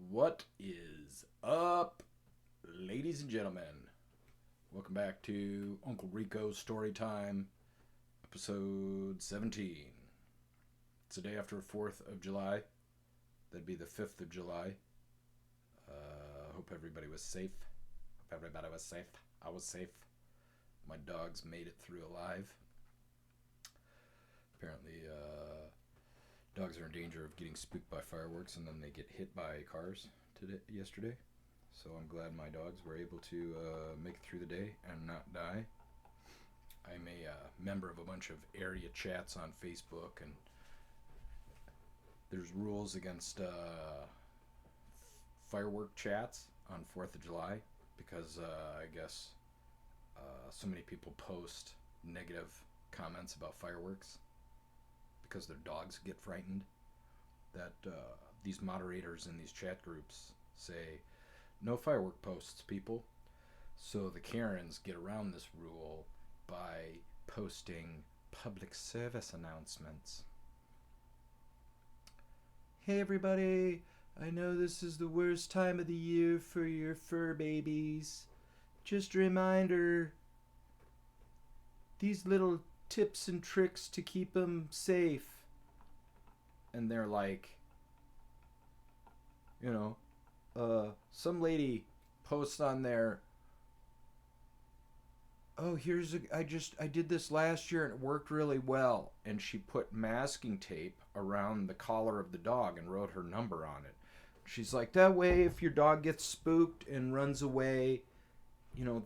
What is up, ladies and gentlemen? Welcome back to Uncle Rico's Storytime, episode 17. It's the day after 4th of July. That'd be the 5th of July. Hope everybody was safe. I was safe. My dogs made it through alive. Apparently, dogs are in danger of getting spooked by fireworks and then they get hit by cars yesterday. So I'm glad my dogs were able to make it through the day and not die. I'm a member of a bunch of area chats on Facebook, and there's rules against firework chats on 4th of July because I guess so many people post negative comments about fireworks because their dogs get frightened, that these moderators in these chat groups say, no firework posts, people. So the Karens get around this rule by posting public service announcements. Hey everybody, I know this is the worst time of the year for your fur babies. Just a reminder, these little tips and tricks to keep them safe. And they're like, some lady posts on there, oh, I did this last year and it worked really well. And she put masking tape around the collar of the dog and wrote her number on it. She's like, that way if your dog gets spooked and runs away,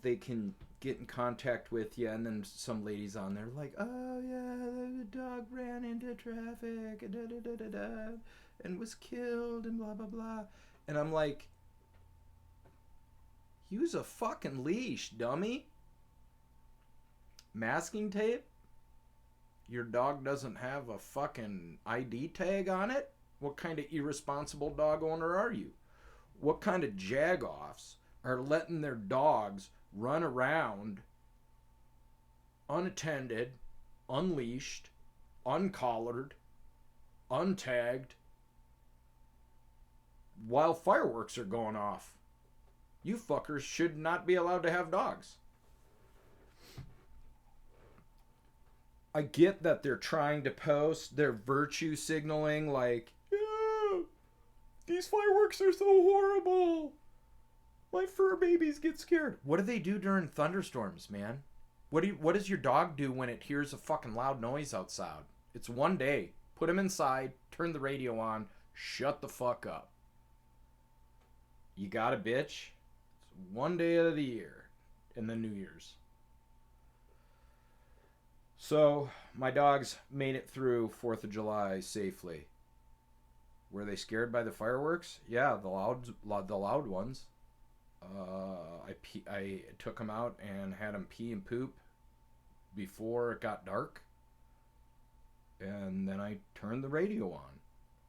they can get in contact with you. And then some ladies on there like, oh yeah, the dog ran into traffic and was killed and blah blah blah. And I'm like, use a fucking leash, dummy. Masking tape? Your dog doesn't have a fucking ID tag on it? What kind of irresponsible dog owner are you? What kind of jagoffs are letting their dogs run around unattended, unleashed, uncollared, untagged, while fireworks are going off? You fuckers should not be allowed to have dogs. I get that they're trying to post their virtue signaling, like, yeah, these fireworks are so horrible. My fur babies get scared. What do they do during thunderstorms, man? What does your dog do when it hears a fucking loud noise outside? It's one day. Put him inside, turn the radio on, shut the fuck up. You got a bitch? It's one day of the year, and then New Year's. So, my dogs made it through 4th of July safely. Were they scared by the fireworks? Yeah, the loud ones. I took them out and had them pee and poop before it got dark. And then I turned the radio on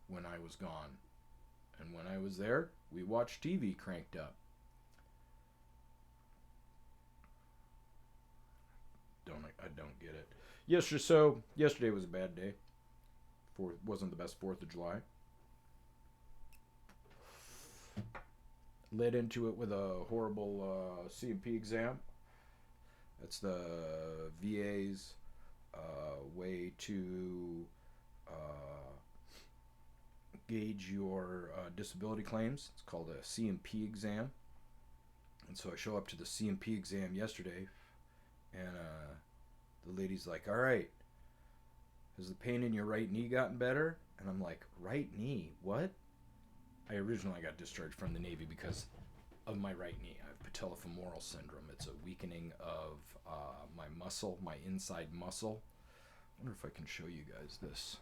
when I was gone. And when I was there, we watched TV cranked up. I don't get it. Yesterday was a bad day. Wasn't the best 4th of July. Led into it with a horrible C&P exam. That's the VA's way to gauge your disability claims. It's called a C&P exam. And so I show up to the C&P exam yesterday, and the lady's like, all right, has the pain in your right knee gotten better? And I'm like, right knee? What? I originally got discharged from the Navy because of my right knee. I have patellofemoral syndrome. It's a weakening of my muscle, my inside muscle. I wonder if I can show you guys this.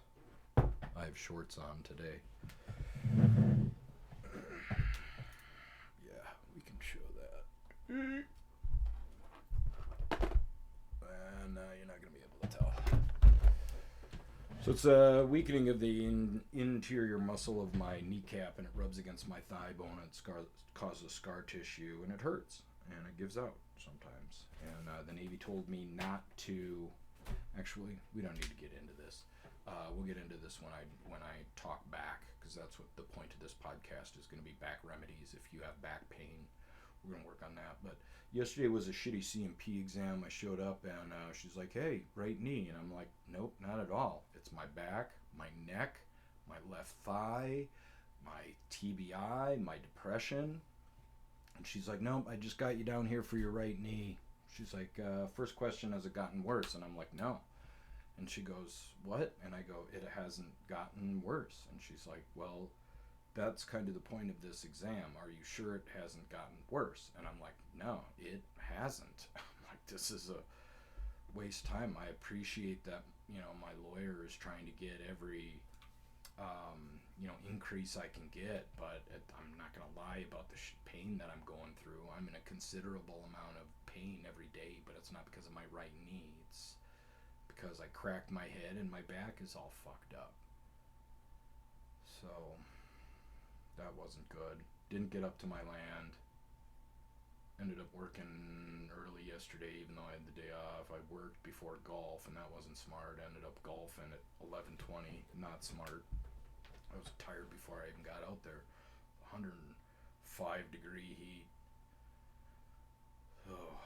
I have shorts on today. Yeah, we can show that. And you're not going to be able to tell. So it's a weakening of the interior muscle of my kneecap, and it rubs against my thigh bone, and it causes scar tissue, and it hurts, and it gives out sometimes. And the Navy told me not to. Actually, we don't need to get into this. We'll get into this when I talk back, because because that's what the point of this podcast is going to be, back remedies. If you have back pain, we're going to work on that. But yesterday was a shitty CMP exam. I showed up and she's like, hey, right knee. And I'm like, nope, not at all. It's my back, my neck, my left thigh, my TBI, my depression. And she's like, nope, I just got you down here for your right knee. She's like, first question, has it gotten worse? And I'm like, no. And she goes, what? And I go, it hasn't gotten worse. And she's like, well, that's kind of the point of this exam. Are you sure it hasn't gotten worse? And I'm like, no, it hasn't. I'm like, this is a waste time. I appreciate that, my lawyer is trying to get every, increase I can get, but I'm not going to lie about the pain that I'm going through. I'm in a considerable amount of pain every day, but it's not because of my right knee. It's because I cracked my head and my back is all fucked up. So that wasn't good. Didn't get up to my land. Ended up working early yesterday, even though I had the day off. I worked before golf, and that wasn't smart. Ended up golfing at 11:20. Not smart. I was tired before I even got out there. 105-degree heat. Oh,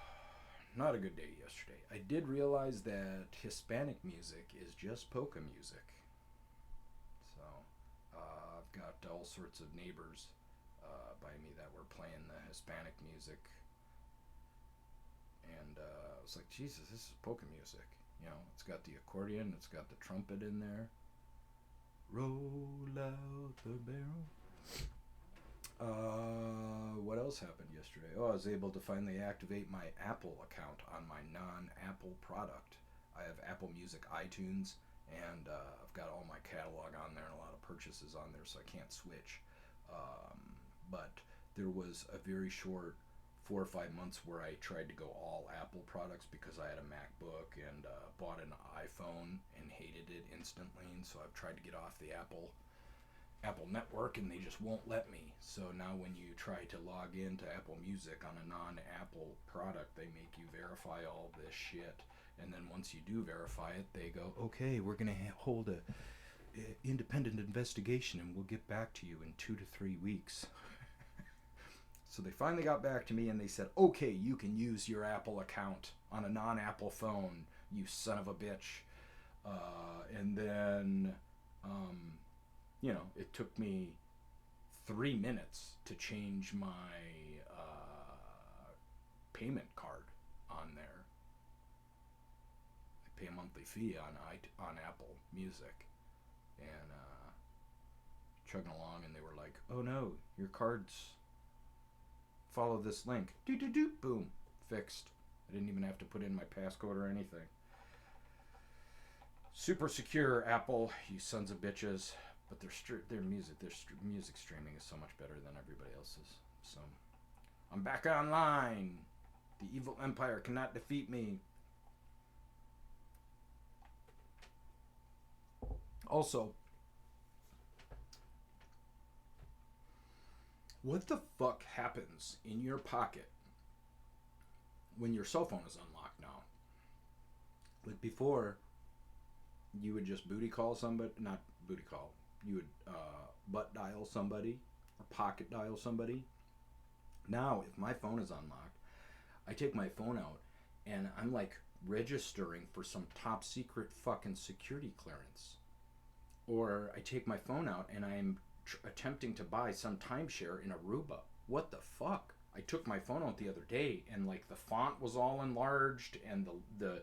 not a good day yesterday. I did realize that Hispanic music is just polka music. So I've got all sorts of neighbors by me that were playing the Hispanic music. And I was like, Jesus, this is polka music. It's got the accordion, it's got the trumpet in there. Roll out the barrel. What else happened yesterday? I was able to finally activate my Apple account on my non-Apple product. I have Apple Music iTunes, and I've got all my catalog on there and a lot of purchases on there, so I can't switch. But there was a very short 4 or 5 months where I tried to go all Apple products because I had a MacBook and bought an iPhone and hated it instantly, and so I've tried to get off the Apple network and they just won't let me. So now when you try to log into Apple Music on a non-Apple product, they make you verify all this shit, and then once you do verify it, they go, okay, we're gonna hold a independent investigation and we'll get back to you in 2 to 3 weeks. So they finally got back to me and they said, okay, you can use your Apple account on a non-Apple phone, you son of a bitch. And then, it took me 3 minutes to change my payment card on there. I pay a monthly fee on Apple Music. And chugging along, and they were like, oh no, your card's... follow this link. Boom. Fixed. I didn't even have to put in my passcode or anything. Super secure, Apple, you sons of bitches. But their music streaming is so much better than everybody else's. So, I'm back online. The evil empire cannot defeat me. Also, what the fuck happens in your pocket when your cell phone is unlocked now? Like before, you would just booty call somebody, not booty call, you would butt dial somebody or pocket dial somebody. Now, if my phone is unlocked, I take my phone out and I'm like registering for some top secret fucking security clearance. Or I take my phone out and I'm attempting to buy some timeshare in Aruba. What the fuck? I took my phone out the other day and like the font was all enlarged and the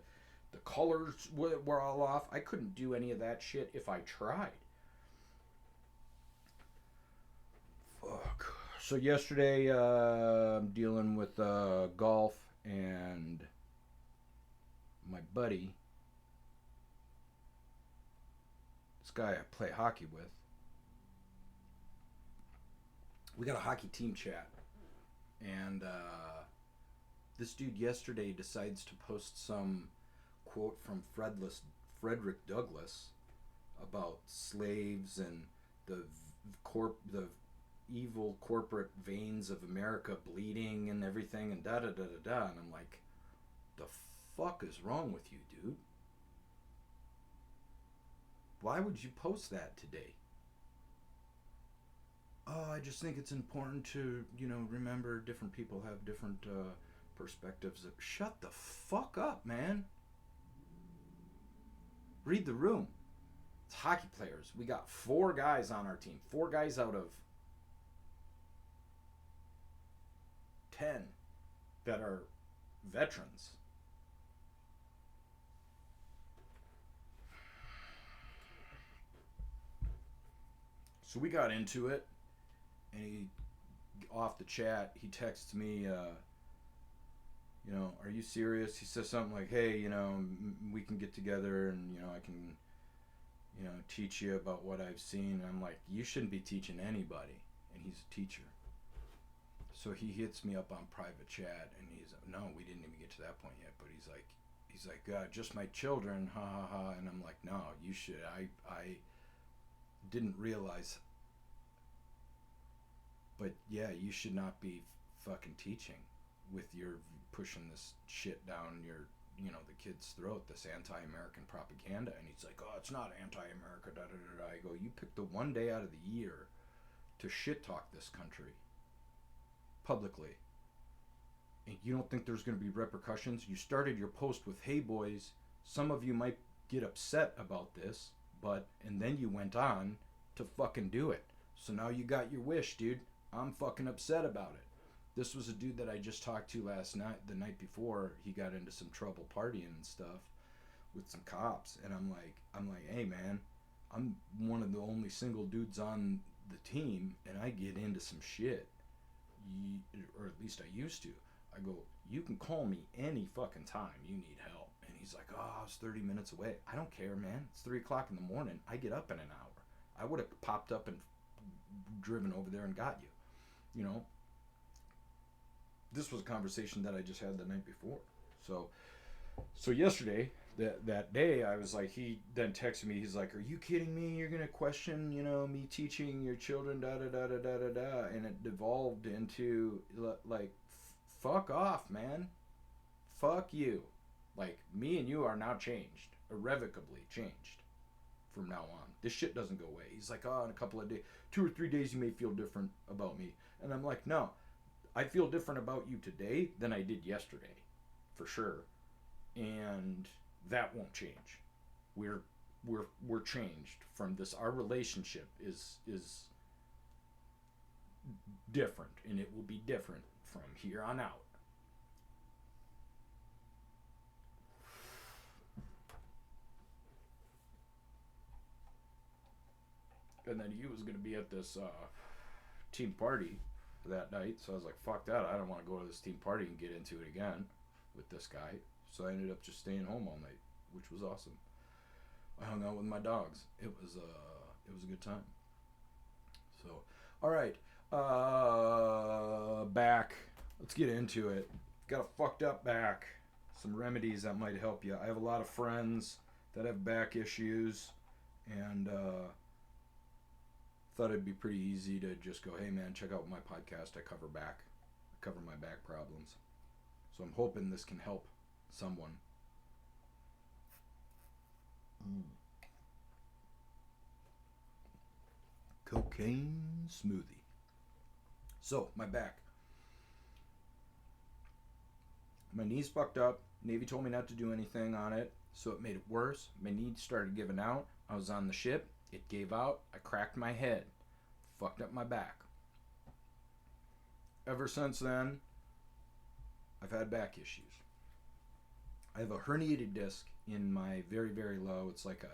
colors were all off. I couldn't do any of that shit if I tried. Fuck. So yesterday, I'm dealing with golf and my buddy, this guy I play hockey with. We got a hockey team chat, and this dude yesterday decides to post some quote from Frederick Douglass about slaves and the evil corporate veins of America bleeding and everything and da-da-da-da-da. And I'm like, the fuck is wrong with you, dude? Why would you post that today? oh, I just think it's important to, remember different people have different perspectives. Shut the fuck up, man. Read the room. It's hockey players. We got 4 guys on our team. 4 guys out of 10 that are veterans. So we got into it, and off the chat, he texts me, are you serious? He says something like, hey, we can get together and, I can, teach you about what I've seen. And I'm like, you shouldn't be teaching anybody. And he's a teacher. So he hits me up on private chat, and he's no, we didn't even get to that point yet. But he's like, just my children, ha ha ha. And I'm like, no, you should. I didn't realize. But yeah, you should not be fucking teaching with your pushing this shit down your, the kid's throat, this anti-American propaganda. And he's like, oh, it's not anti-America, da da da da. I go, you picked the one day out of the year to shit talk this country publicly, and you don't think there's going to be repercussions? You started your post with, hey boys, some of you might get upset about this, and then you went on to fucking do it. So now you got your wish, dude. I'm fucking upset about it. This was a dude that I just talked to last night, the night before he got into some trouble partying and stuff with some cops. And I'm like, hey man, I'm one of the only single dudes on the team, and I get into some shit. Or at least I used to. I go, you can call me any fucking time you need help. And he's like, oh, I was 30 minutes away. I don't care, man. It's 3 o'clock in the morning. I get up in an hour. I would have popped up and driven over there and got you. This was a conversation that I just had the night before. So yesterday, that day, I was like, he then texted me. He's like, are you kidding me? You're going to question, me teaching your children, da da da da da da da. And it devolved into, like, fuck off, man. Fuck you. Like, me and you are now changed. Irrevocably changed from now on. This shit doesn't go away. He's like, oh, in a couple of days, 2 or 3 days, you may feel different about me. And I'm like, no. I feel different about you today than I did yesterday. For sure. And that won't change. We're changed from this. Our relationship is different, and it will be different from here on out. And then he was going to be at this team party that night, so I was like, fuck that. I don't want to go to this team party and get into it again with this guy. So I ended up just staying home all night, which was awesome. I hung out with my dogs. It was a good time. So, all right, back. Let's get into it. Got a fucked up back. Some remedies that might help you. I have a lot of friends that have back issues, and thought it'd be pretty easy to just go, hey man, check out my podcast. I cover my back problems. So I'm hoping this can help someone. Cocaine smoothie. So, my back. My knee's fucked up. Navy told me not to do anything on it, so it made it worse. My knee started giving out. I was on the ship. It gave out. I cracked my head. Fucked up my back. Ever since then, I've had back issues. I have a herniated disc in my very, very low. It's like a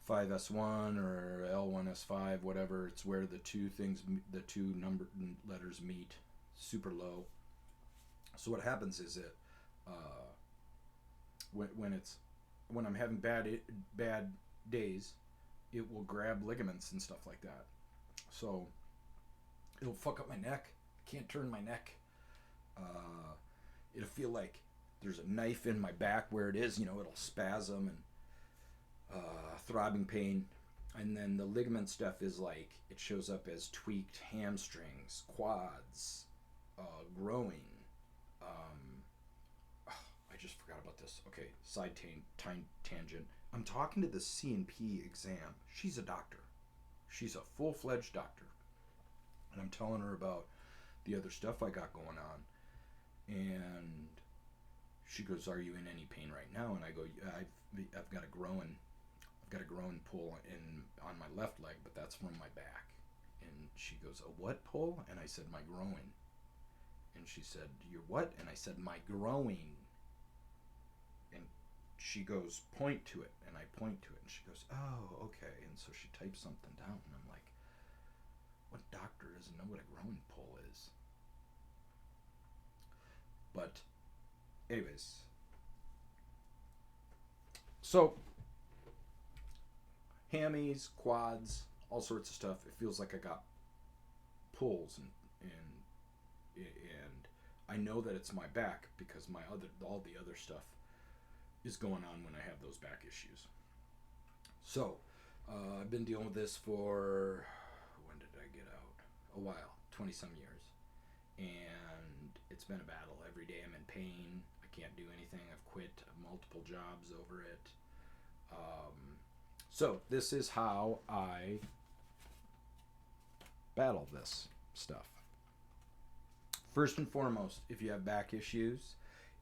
L5S1 or L1S5, whatever. It's where the two number letters meet. Super low. So what happens is that when I'm having bad days, it will grab ligaments and stuff like that. So it'll fuck up my neck. I can't turn my neck. It'll feel like there's a knife in my back where it is. It'll spasm and throbbing pain. And then the ligament stuff is like, it shows up as tweaked hamstrings, quads, growing. I just forgot about this. Okay, side tangent. I'm talking to the C&P exam. She's a doctor. She's a full-fledged doctor. telling her about the other stuff I got going on. And she goes, "Are you in any pain right now?" And I go, I've got a growing pull on my left leg, but that's from my back." And she goes, "A what pull?" And I said, "My growing." And she said, "Your what?" And I said, "My growing." And she goes, "Point to it." And I point to it, and she goes, "Oh, okay." And so she types something down, and I'm like, what doctor doesn't know what a growing pull is? But anyways, so hammies, quads, all sorts of stuff. It feels like I got pulls, and I know that it's my back because all the other stuff is going on when I have those back issues. So I've been dealing with this for, when did I get out? A while, 20 some years, and it's been a battle. Every day I'm in pain. I can't do anything. I've quit multiple jobs over it. So this is how I battle this stuff. First and foremost, if you have back issues,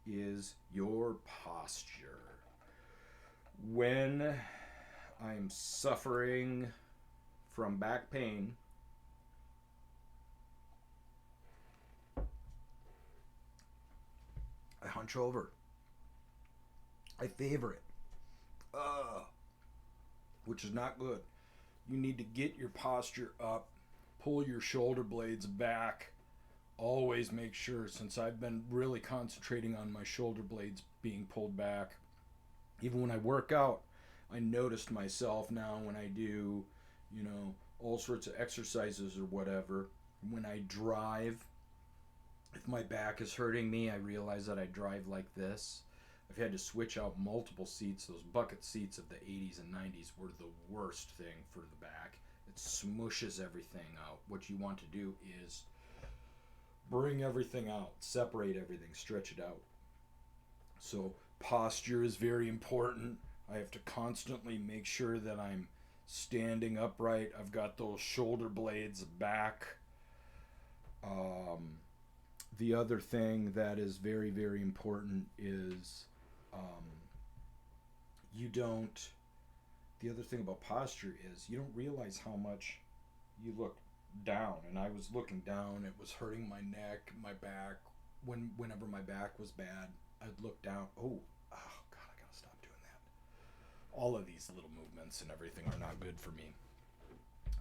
is your posture. When I'm suffering from back pain, I hunch over. I favor it. Which is not good. You need to get your posture up, pull your shoulder blades back. Always make sure, since I've been really concentrating on my shoulder blades being pulled back. Even when I work out, I noticed myself now when I do, all sorts of exercises or whatever. When I drive, if my back is hurting me, I realize that I drive like this. I've had to switch out multiple seats. Those bucket seats of the 80s and 90s were the worst thing for the back. It smooshes everything out. What you want to do is bring everything out, separate everything, stretch it out. So posture is very important. I have to constantly make sure that I'm standing upright. I've got those shoulder blades back. The other thing that is very, very important is the other thing about posture is you don't realize how much you look down. And I was looking down. It was hurting my neck, my back. Whenever my back was bad, I'd look down. Oh, God, I gotta stop doing that. All of these little movements and everything are not good for me.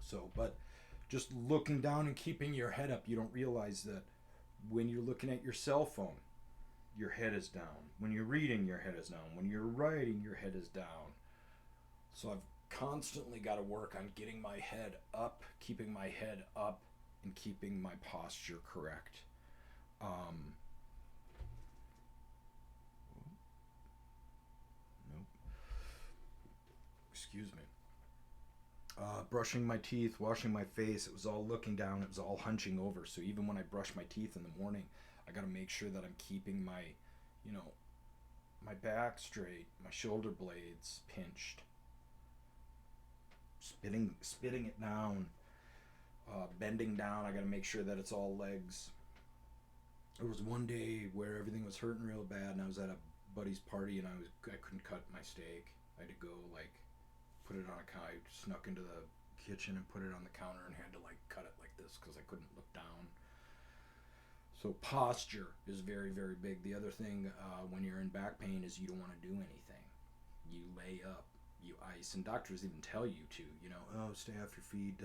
So, but just looking down and keeping your head up, you don't realize that when you're looking at your cell phone, your head is down. When you're reading, your head is down. When you're writing, your head is down. So I've constantly got to work on getting my head up, keeping my head up, and keeping my posture correct. Nope. Excuse me. Brushing my teeth, washing my face, it was all looking down, it was all hunching over. So even when I brush my teeth in the morning, I got to make sure that I'm keeping my, my back straight, my shoulder blades pinched, spitting it down, bending down. I got to make sure that it's all legs. There was one day where everything was hurting real bad, and I was at a buddy's party, and I couldn't cut my steak. I had to go put it on a counter. I snuck into the kitchen and put it on the counter and had to cut it like this because I couldn't look down. So posture is very, very big. The other thing when you're in back pain is you don't want to do anything. You lay up, you ice, and doctors even tell you to, stay off your feet,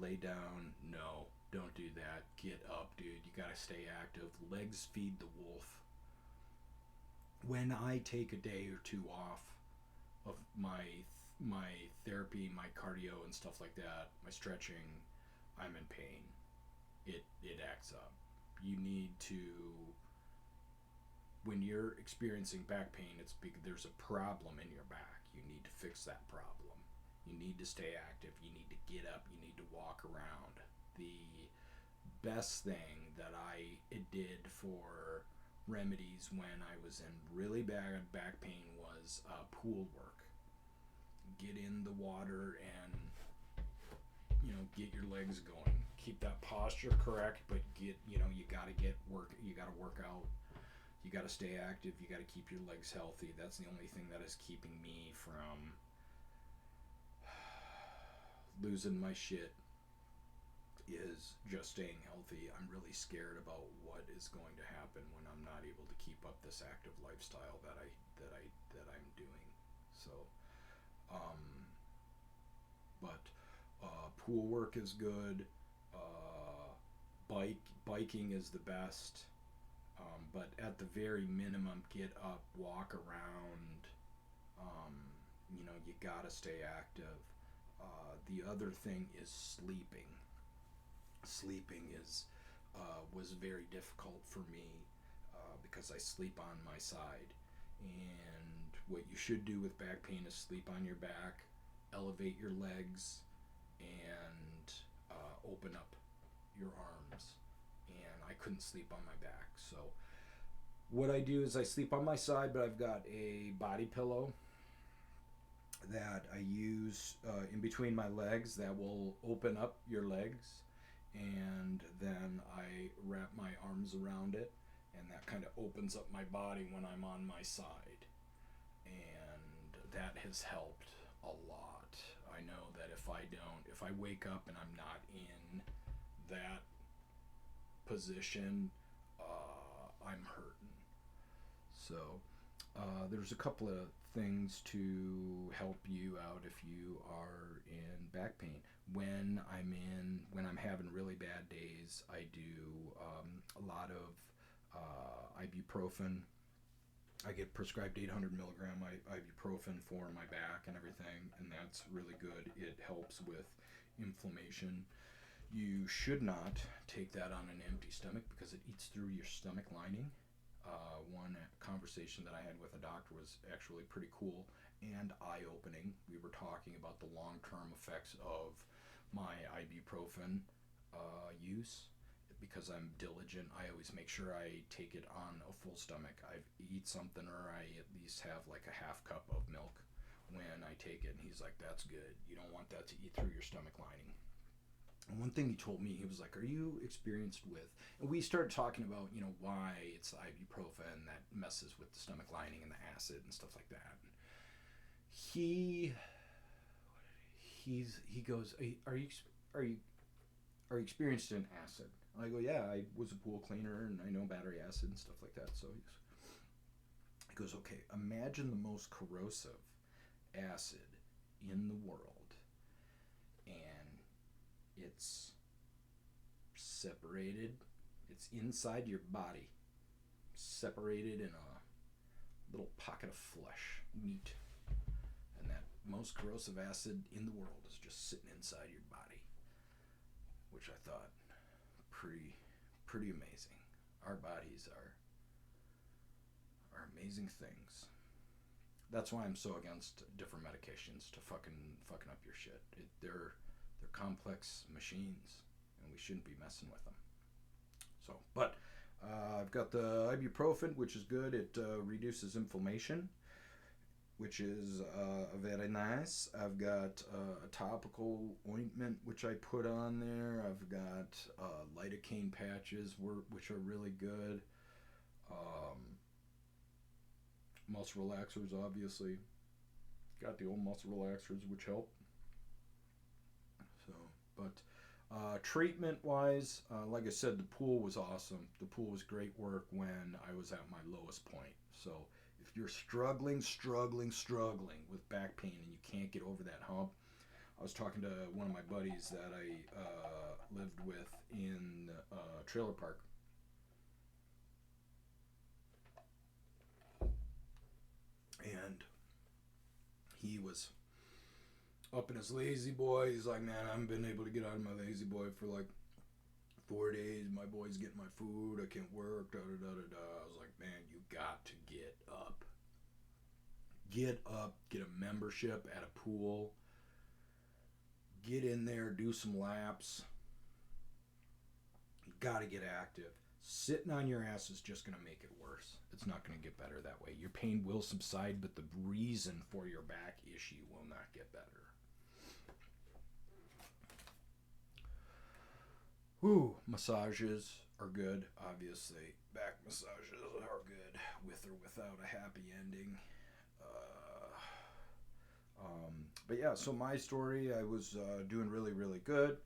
lay down. No, don't do that. Get up, dude. You gotta stay active. Legs feed the wolf. When I take a day or two off of my therapy, my cardio and stuff like that, my stretching, I'm in pain. It acts up. You need to, when you're experiencing back pain, it's because there's a problem in your back. You need to fix that problem. You need to stay active. You need to get up. You need to walk around. The best thing that I did for remedies when I was in really bad back pain was pool work. Get in the water and get your legs going. keep that posture correct, but you got to work out. You got to stay active. You got to keep your legs healthy. That's the only thing that is keeping me from losing my shit, is just staying healthy. I'm really scared about what is going to happen when I'm not able to keep up this active lifestyle that I'm doing. So, um, but pool work is good. Biking is the best. But at the very minimum, get up, walk around. Um, you gotta stay active. The other thing is sleeping. Sleeping is was very difficult for me because I sleep on my side. And what you should do with back pain is sleep on your back, elevate your legs, and open up your arms. And I couldn't sleep on my back, so what I do is I sleep on my side, but I've got a body pillow that I use in between my legs that will open up your legs, and then I wrap my arms around it, and that kind of opens up my body when I'm on my side, and that has helped a lot. I know that if I wake up and I'm not in that position, I'm hurting. So there's a couple of things to help you out if you are in back pain. When I'm having really bad days, I do a lot of ibuprofen. I get prescribed 800 milligram ibuprofen for my back and everything, and that's really good. It helps with inflammation. You should not take that on an empty stomach because it eats through your stomach lining. One conversation that I had with a doctor was actually pretty cool and eye-opening. We were talking about the long-term effects of my ibuprofen use. Because I'm diligent, I always make sure I take it on a full stomach. I eat something, or I at least have like a half cup of milk when I take it. And he's like, that's good. You don't want that to eat through your stomach lining. And one thing he told me, he was like, are you experienced with, and we started talking about, why it's ibuprofen that messes with the stomach lining and the acid and stuff like that. And he goes, are you experienced in acid? And I go, yeah, I was a pool cleaner and I know battery acid and stuff like that. So he goes, okay, imagine the most corrosive acid in the world, and it's separated, it's inside your body, separated in a little pocket of flesh, meat, and that most corrosive acid in the world is just sitting inside your body, which I thought pretty amazing. Our bodies are amazing things. That's why I'm so against different medications to fucking up your shit. They're complex machines, and we shouldn't be messing with them. So, but I've got the ibuprofen, which is good. It reduces inflammation, which is very nice. I've got a topical ointment, which I put on there. I've got lidocaine patches, which are really good. Muscle relaxers, obviously. Got the old muscle relaxers, which help. So, but treatment-wise, like I said, the pool was awesome. The pool was great work when I was at my lowest point. So if you're struggling with back pain and you can't get over that hump, I was talking to one of my buddies that I lived with in a trailer park. And he was up in his lazy boy. He's like, man, I haven't been able to get out of my lazy boy for like 4 days. My boy's getting my food. I can't work. Da da da da da. I was like, man, you got to get up. Get up. Get a membership at a pool. Get in there. Do some laps. You got to get active. Sitting on your ass is just going to make it worse. It's not going to get better that way. Your pain will subside, but the reason for your back issue will not get better. Ooh, massages are good. Obviously, back massages are good with or without a happy ending. Uh, but yeah, so my story, I was doing really, really good,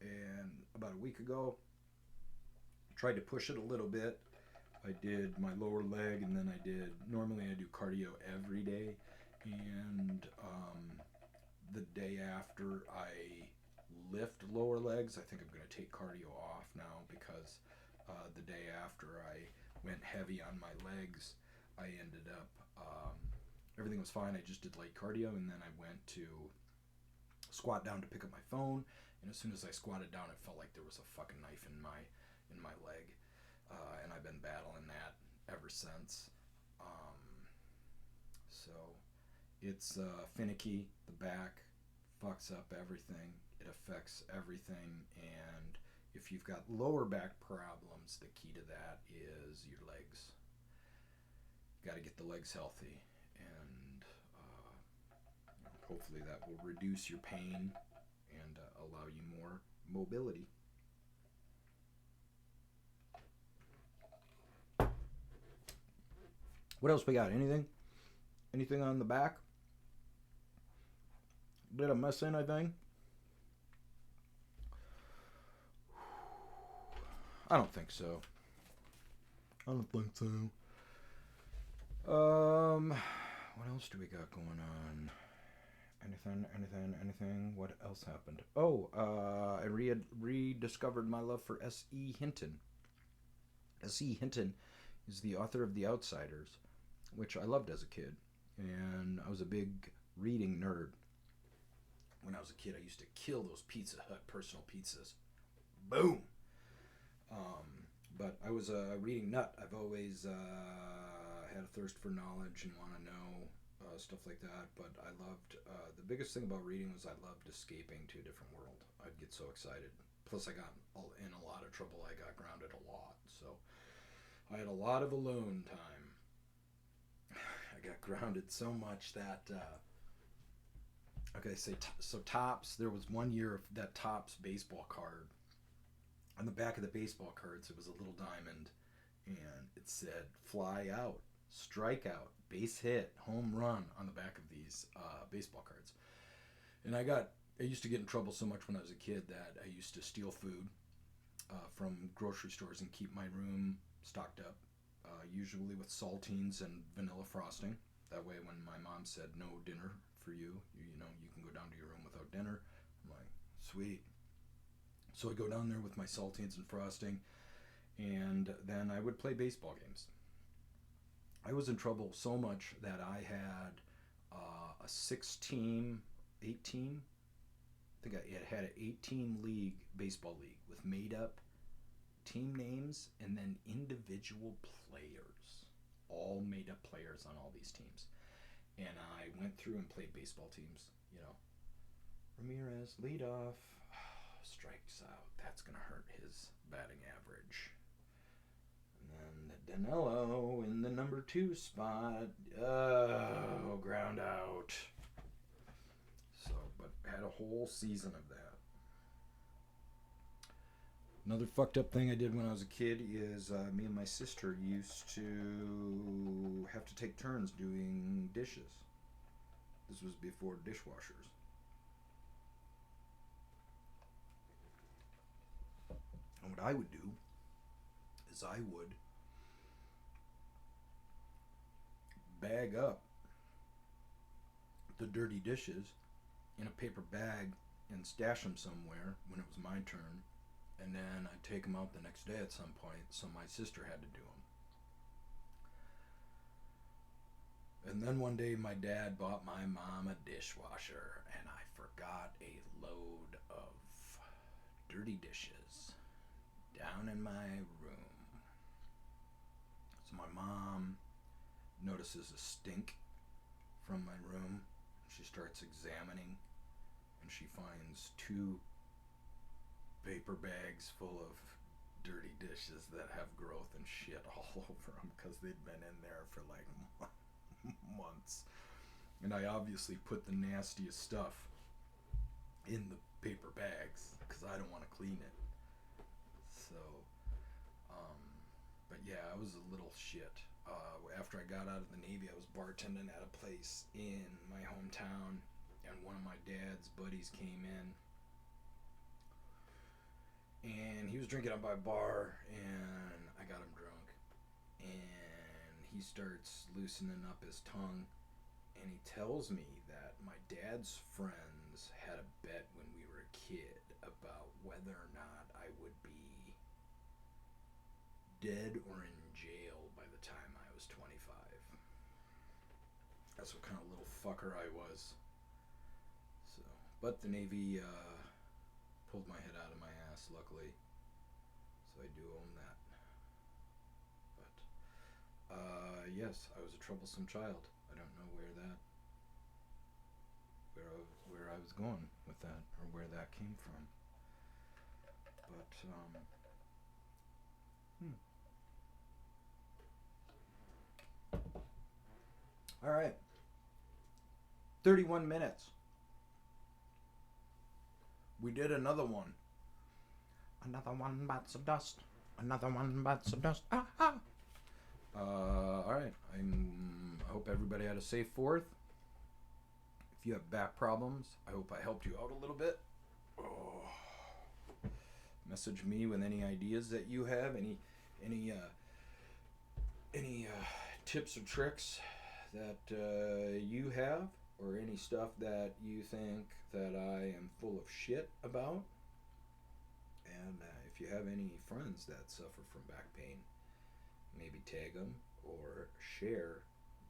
and about a week ago, tried to push it a little bit. I did my lower leg, and then I did. Normally, I do cardio every day, and the day after I lift lower legs, I think I'm going to take cardio off now because the day after I went heavy on my legs, I ended up everything was fine. I just did light cardio, and then I went to squat down to pick up my phone, and as soon as I squatted down, it felt like there was a fucking knife in my leg, and I've been battling that ever since. Um, so it's finicky. The back fucks up everything. It affects everything, and if you've got lower back problems, the key to that is your legs. You got to get the legs healthy, and hopefully that will reduce your pain and allow you more mobility. What else we got? Anything? Anything on the back? Did I miss anything? I don't think so. I don't think so. What else do we got going on? Anything? What else happened? Oh, I rediscovered my love for S.E. Hinton. S.E. Hinton is the author of The Outsiders, which I loved as a kid. And I was a big reading nerd. When I was a kid, I used to kill those Pizza Hut personal pizzas. Boom! But I was a reading nut. I've always had a thirst for knowledge and want to know stuff like that. But I loved, the biggest thing about reading was I loved escaping to a different world. I'd get so excited. Plus, I got in a lot of trouble. I got grounded a lot. So I had a lot of alone time. I got grounded so much that, okay, so Topps, there was one year of that Topps baseball card. On the back of the baseball cards, it was a little diamond, and it said "fly out," "strikeout," "base hit," "home run" on the back of these baseball cards. And I used to get in trouble so much when I was a kid that I used to steal food from grocery stores and keep my room stocked up, usually with saltines and vanilla frosting. That way, when my mom said no dinner for you, you know, you can go down to your room without dinner. I'm like, sweet. So I go down there with my saltines and frosting, and then I would play baseball games. I was in trouble so much that I had a 6 team, 8 team, I think it had an 8 team league, baseball league, with made up team names and then individual players. All made up players on all these teams. And I went through and played baseball teams, you know. Ramirez, lead off, strikes out. That's going to hurt his batting average. And then Danilo in the number 2 spot. Oh, ground out. So, but had a whole season of that. Another fucked up thing I did when I was a kid is me and my sister used to have to take turns doing dishes. This was before dishwashers. And what I would do is I would bag up the dirty dishes in a paper bag and stash them somewhere when it was my turn, and then I'd take them out the next day at some point, so my sister had to do them. And then one day my dad bought my mom a dishwasher, and I forgot a load of dirty dishes down in my room. So my mom notices a stink from my room. She starts examining, and she finds 2 paper bags full of dirty dishes that have growth and shit all over them because they'd been in there for like months. And I obviously put the nastiest stuff in the paper bags because I don't want to clean it. Yeah, I was a little shit. After I got out of the Navy, I was bartending at a place in my hometown, and one of my dad's buddies came in, and he was drinking at my bar, and I got him drunk, and he starts loosening up his tongue, and he tells me that my dad's friends had a bet when we were a kid about whether or not I would be dead or in jail by the time I was 25. That's what kind of little fucker I was. So, but the Navy pulled my head out of my ass, luckily. So I do own that. But yes, I was a troublesome child. I don't know where I was going with that, or where that came from. But all right, 31 minutes. We did another one. Another one bites of dust. Another one bites of dust. Ah, ah. All right. I hope everybody had a safe 4th. If you have back problems, I hope I helped you out a little bit. Oh. Message me with any ideas that you have, any tips or tricks that you have, or any stuff that you think that I am full of shit about. And if you have any friends that suffer from back pain, maybe tag them or share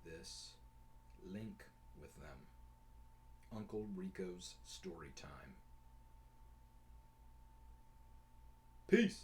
this link with them. Uncle Rico's Storytime. Peace.